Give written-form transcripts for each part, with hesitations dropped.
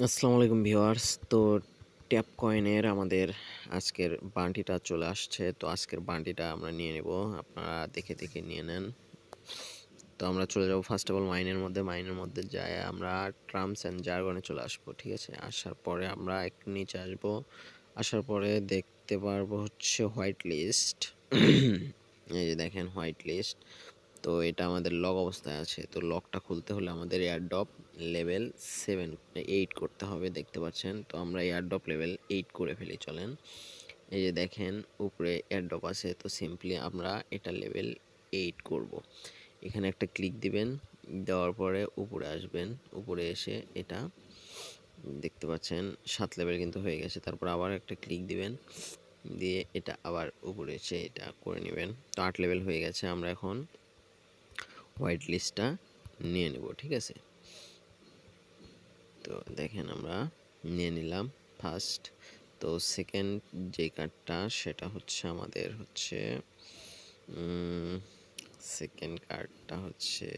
আসসালামু আলাইকুম ভিউয়ার্স। তো ট্যাপ কয়েনের আমাদের আজকের বান্ডিটা চলে আসছে। তো আজকের বান্ডিটা আমরা নিয়ে নেব। আপনারা দেখে দেখে নিয়ে নেন। তো আমরা চলে যাব ফার্স্ট অফ অল মাইনের মধ্যে যায় আমরা টার্মস অ্যান্ড জার্গনে চলে আসবো। ঠিক আছে, আসার পরে আমরা একটু নিচে আসবো। আসার পরে দেখতে পারবো হচ্ছে হোয়াইট লিস্ট। এই যে দেখেন হোয়াইট লিস্ট। তো এটা আমাদের লক অবস্থায় আছে। তো লকটা খুলতে হলে আমাদের এয়ারড্রপ লেভেল 8 করতে হবে, দেখতে পাচ্ছেন। তো আমরা এয়ারড্রপ লেভেল 8 করে ফেলি, চলেন। এই যে দেখেন উপরে এয়ারড্রপ আছে, তো সিম্পলি আমরা এটা লেভেল 8 করব। এখানে একটা ক্লিক দিবেন, দেওয়ার পরে উপরে আসবেন। উপরে এসে এটা দেখতে পাচ্ছেন 7 লেভেল কিন্তু হয়ে গেছে। তারপর আবার একটা ক্লিক দিবেন, দিয়ে এটা আবার উপরে এসে এটা করে নেবেন। তো 8 লেভেল হয়ে গেছে। আমরা এখন হোয়াইট লিস্টটা নিয়ে নেব, ঠিক আছে। তো দেখেন আমরা নিয়ে নিলাম ফার্স্ট। তো সেকেন্ড যে কার্ডটা সেটা হচ্ছে আমাদের হচ্ছে সেকেন্ড কার্ডটা হচ্ছে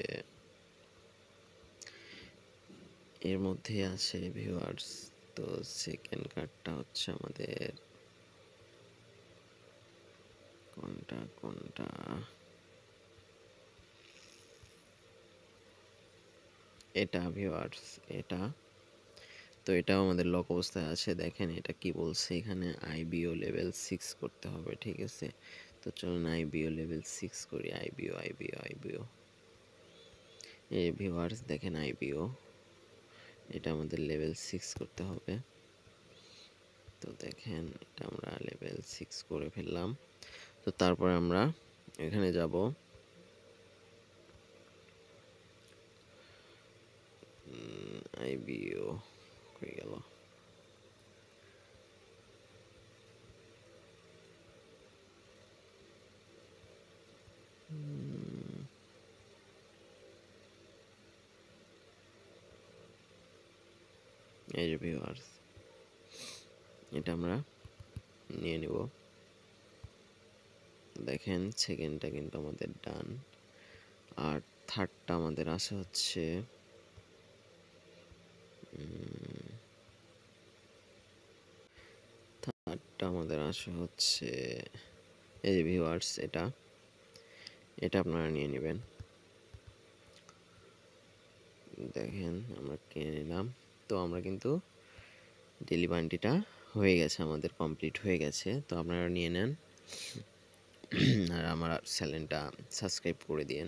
এর মধ্যে আছে ভিউয়ার্স। তো সেকেন্ড কার্ডটা হচ্ছে আমাদের কোনটা এটা ভিউয়ার্স, এটা। তো এটাও আমাদের লক অবস্থায় আছে। দেখেন এটা কি বলছে এখানে, আইবিও লেভেল 6 করতে হবে, ঠিক আছে। তো চলুন আইবিও লেভেল 6 করি। আইবিও এই ভিউয়ার্স দেখেন আইবিও, এটা আমাদের লেভেল 6 করতে হবে। তো দেখেন এটা আমরা লেভেল 6 করে ফেললাম। তো তারপরে আমরা এখানে যাব, আইবিও হয়ে গেল। এই যে ভিউয়ার্স, এটা আমরা নিয়ে নিব। দেখেন সেকেন্ডটা কিন্তু আমাদের ডান। আর থার্ডটা আমাদের আছে হচ্ছে থার্ডটা আমাদের আসে হচ্ছে এই যে ভিউয়ার্স, এটা আপনারা নিয়ে নেবেন। দেখেন আমরা কিনে নিলাম। তো আমরা কিন্তু ডেলি বান্ডিটা হয়ে গেছে, আমাদের কমপ্লিট হয়ে গেছে। তো আপনারা নিয়ে নেন আর আমার চ্যানেলটা সাবস্ক্রাইব করে দিন।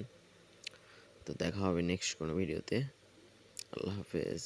তো দেখা হবে নেক্সট কোনো ভিডিওতে। আল্লাহ হাফেজ।